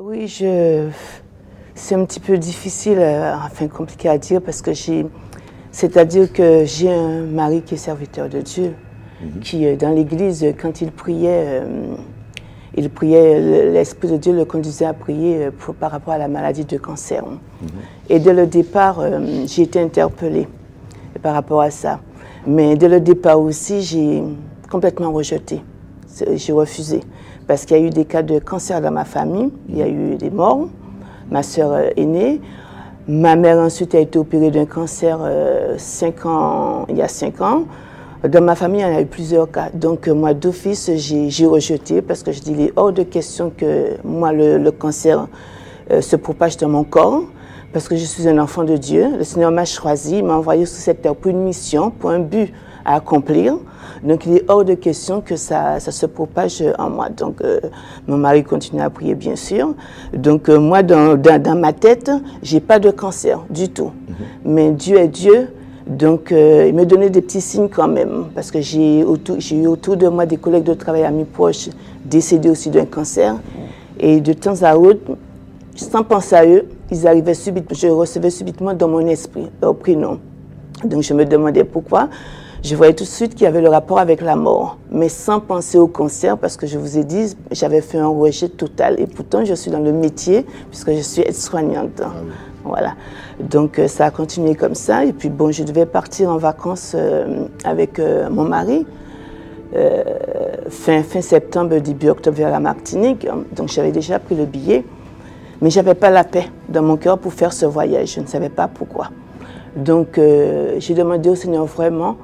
Oui, c'est un petit peu difficile, enfin compliqué à dire parce que c'est-à-dire que j'ai un mari qui est serviteur de Dieu, qui dans l'église, quand il priait, l'Esprit de Dieu le conduisait à prier par rapport à la maladie de cancer. Et dès le départ, j'ai été interpellée par rapport à ça. Mais dès le départ aussi, j'ai complètement rejeté, j'ai refusé. Parce qu'il y a eu des cas de cancer dans ma famille, il y a eu des morts, ma sœur aînée. Ma mère ensuite a été opérée d'un cancer il y a 5 ans. Dans ma famille, il y en a eu plusieurs cas. Donc moi, d'office, j'ai rejeté parce que je dis, il est hors de question que moi, le cancer se propage dans mon corps. Parce que je suis un enfant de Dieu. Le Seigneur m'a choisi, il m'a envoyé sur cette terre pour une mission, pour un but à accomplir. Donc il est hors de question que ça se propage en moi. Donc mon mari continue à prier bien sûr. Donc moi dans ma tête, j'ai pas de cancer du tout. Mais Dieu est Dieu. Donc il me donnait des petits signes quand même. Parce que j'ai eu autour de moi des collègues de travail amis proches décédés aussi d'un cancer. Et de temps à autre, sans penser à eux, ils arrivaient subitement, je recevais subitement dans mon esprit leur prénom. Donc je me demandais pourquoi. Je voyais tout de suite qu'il y avait le rapport avec la mort, mais sans penser au cancer, parce que je vous ai dit, j'avais fait un rejet total. Et pourtant, je suis dans le métier, puisque je suis aide-soignante. Voilà. Donc ça a continué comme ça. Et puis bon, je devais partir en vacances avec mon mari. Fin septembre, début octobre vers la Martinique. Donc j'avais déjà pris le billet. Mais je n'avais pas la paix dans mon cœur pour faire ce voyage. Je ne savais pas pourquoi. Donc, j'ai demandé au Seigneur vraiment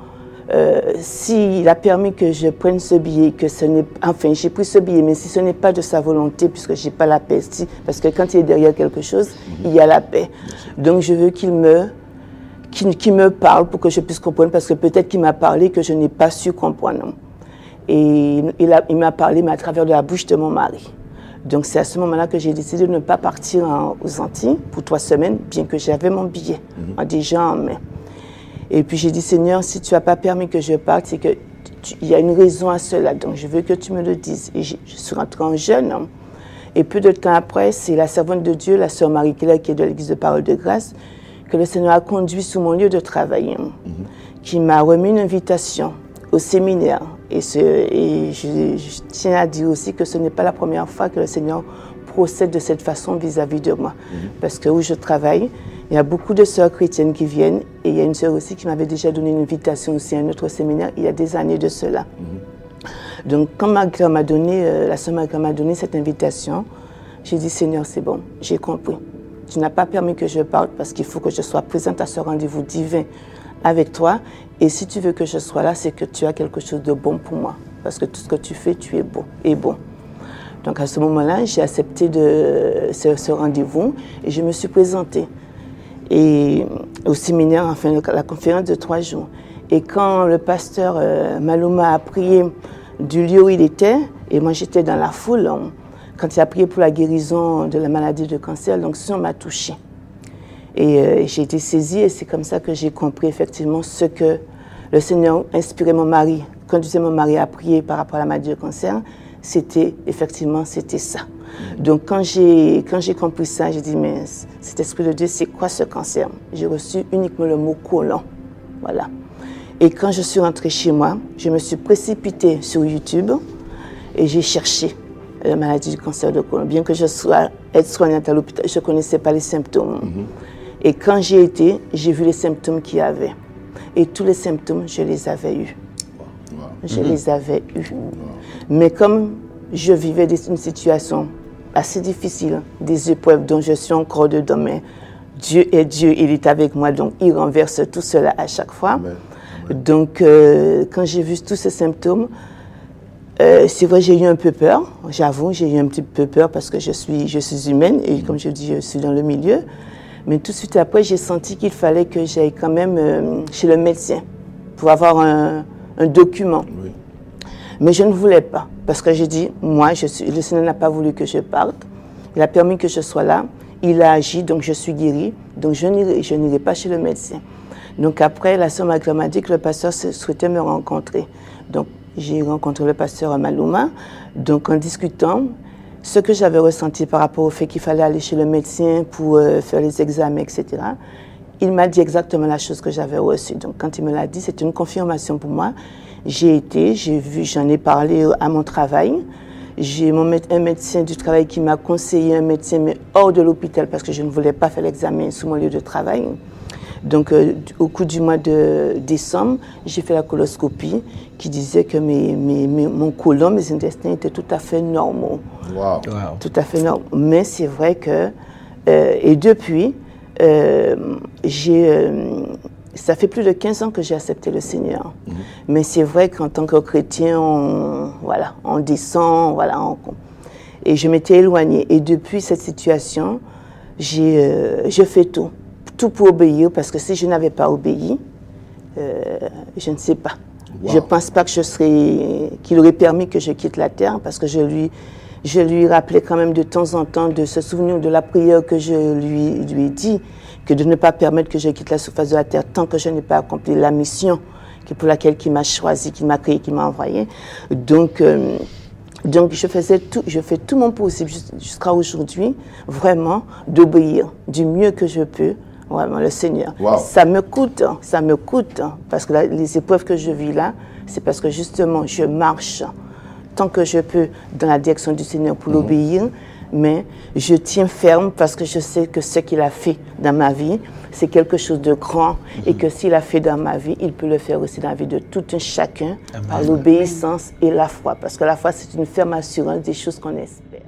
s'il a permis que je prenne ce billet, que ce n'est... Enfin, j'ai pris ce billet, mais si ce n'est pas de sa volonté, puisque je n'ai pas la paix, parce que quand il est derrière quelque chose, il y a la paix. Donc, je veux qu'il me parle pour que je puisse comprendre, parce que peut-être qu'il m'a parlé que je n'ai pas su comprendre. Et il m'a parlé, mais à travers de la bouche de mon mari. Donc c'est à ce moment-là que j'ai décidé de ne pas partir aux Antilles pour 3 semaines, bien que j'avais mon billet déjà en main. Et puis j'ai dit, Seigneur, si tu n'as pas permis que je parte, c'est qu'il y a une raison à cela, donc je veux que tu me le dises. Et je suis rentrée en jeûne. Et peu de temps après, c'est la servante de Dieu, la sœur Marie-Claire, qui est de l'église de Parole de Grâce, que le Seigneur a conduit sur mon lieu de travail, qui m'a remis une invitation au séminaire. Et je tiens à dire aussi que ce n'est pas la première fois que le Seigneur procède de cette façon vis-à-vis de moi. Parce que où je travaille, il y a beaucoup de sœurs chrétiennes qui viennent. Et il y a une sœur aussi qui m'avait déjà donné une invitation aussi à un autre séminaire il y a des années de cela. Donc quand la sœur Marie-Claire m'a donné cette invitation, j'ai dit, Seigneur, c'est bon, j'ai compris. Tu n'as pas permis que je parte parce qu'il faut que je sois présente à ce rendez-vous divin avec toi. Et si tu veux que je sois là, c'est que tu as quelque chose de bon pour moi. Parce que tout ce que tu fais, tu es beau et bon. Donc à ce moment-là, j'ai accepté ce rendez-vous et je me suis présentée au séminaire, enfin la conférence de 3 jours. Et quand le pasteur Malouma a prié du lieu où il était, et moi j'étais dans la foule, quand il a prié pour la guérison de la maladie de cancer, donc ça m'a touchée. Et j'ai été saisie et c'est comme ça que j'ai compris effectivement ce que le Seigneur inspirait mon mari, conduisait mon mari à prier par rapport à la maladie de cancer, c'était ça. Donc quand j'ai compris ça, j'ai dit, mais cet esprit de Dieu, c'est quoi ce cancer? J'ai reçu uniquement le mot côlon. Voilà. Et quand je suis rentrée chez moi, je me suis précipitée sur YouTube et j'ai cherché la maladie du cancer de côlon. Bien que je sois aide-soignante à l'hôpital, je ne connaissais pas les symptômes. Et quand j'y étais, j'ai vu les symptômes qu'il y avait. Et tous les symptômes, je les avais eus. Je les avais eus. Mais comme je vivais une situation assez difficile, des épreuves dont je suis encore dedans, mais Dieu est Dieu, il est avec moi, donc il renverse tout cela à chaque fois. Donc quand j'ai vu tous ces symptômes, c'est vrai, j'ai eu un peu peur, j'avoue, j'ai eu un petit peu peur parce que je suis humaine et comme je dis, je suis dans le milieu. Mais tout de suite après, j'ai senti qu'il fallait que j'aille quand même chez le médecin pour avoir un document. Mais je ne voulais pas parce que j'ai dit, moi, le Seigneur n'a pas voulu que je parte. Il a permis que je sois là. Il a agi, donc je suis guérie. Donc je n'irai pas chez le médecin. Donc après, la sœur Marie-Claire m'a dit que le pasteur souhaitait me rencontrer. Donc j'ai rencontré le pasteur Malouma. Donc en discutant, ce que j'avais ressenti par rapport au fait qu'il fallait aller chez le médecin pour faire les examens, etc., il m'a dit exactement la chose que j'avais reçue. Donc, quand il me l'a dit, c'est une confirmation pour moi. J'ai été, j'ai vu, j'en ai parlé à mon travail. J'ai un médecin du travail qui m'a conseillé un médecin, mais hors de l'hôpital, parce que je ne voulais pas faire l'examen sous mon lieu de travail. Donc, au cours du mois de décembre, j'ai fait la coloscopie qui disait que mon côlon, mes intestins étaient tout à fait normaux. Wow. Tout à fait normaux. Mais c'est vrai que, et depuis, ça fait plus de 15 ans que j'ai accepté le Seigneur. Mais c'est vrai qu'en tant que chrétien, on descend, et je m'étais éloignée. Et depuis cette situation, je fais tout pour obéir, parce que si je n'avais pas obéi, je ne sais pas. Wow. Je ne pense pas que qu'il aurait permis que je quitte la terre, parce que je lui rappelais quand même de temps en temps de se souvenir de la prière que je lui ai dit, que de ne pas permettre que je quitte la surface de la terre tant que je n'ai pas accompli la mission pour laquelle il m'a choisi, qu'il m'a créé, qu'il m'a envoyé. Donc je fais tout mon possible jusqu'à aujourd'hui, vraiment, d'obéir du mieux que je peux, vraiment, le Seigneur. Wow. Ça me coûte, parce que les épreuves que je vis là, c'est parce que justement, je marche tant que je peux dans la direction du Seigneur pour l'obéir, mais je tiens ferme parce que je sais que ce qu'il a fait dans ma vie, c'est quelque chose de grand, et que s'il a fait dans ma vie, il peut le faire aussi dans la vie de tout un chacun. Amen. Par l'obéissance et la foi, parce que la foi, c'est une ferme assurance des choses qu'on espère.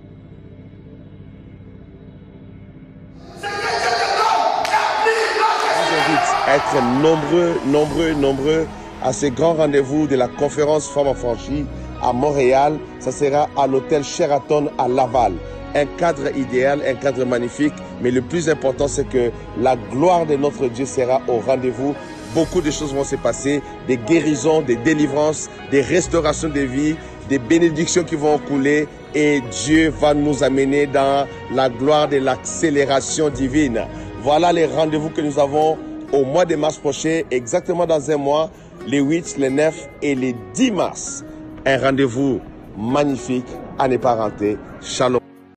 À être nombreux à ces grands rendez-vous de la conférence Femmes Affranchies à Montréal. Ça sera à l'hôtel Sheraton à Laval. Un cadre idéal, un cadre magnifique, mais le plus important, c'est que la gloire de notre Dieu sera au rendez-vous. Beaucoup de choses vont se passer, des guérisons, des délivrances, des restaurations de vie, des bénédictions qui vont couler, et Dieu va nous amener dans la gloire de l'accélération divine. Voilà les rendez-vous que nous avons au mois de mars prochain, exactement dans un mois, les 8, les 9 et les 10 mars. Un rendez-vous magnifique à ne pas rater. Shalom.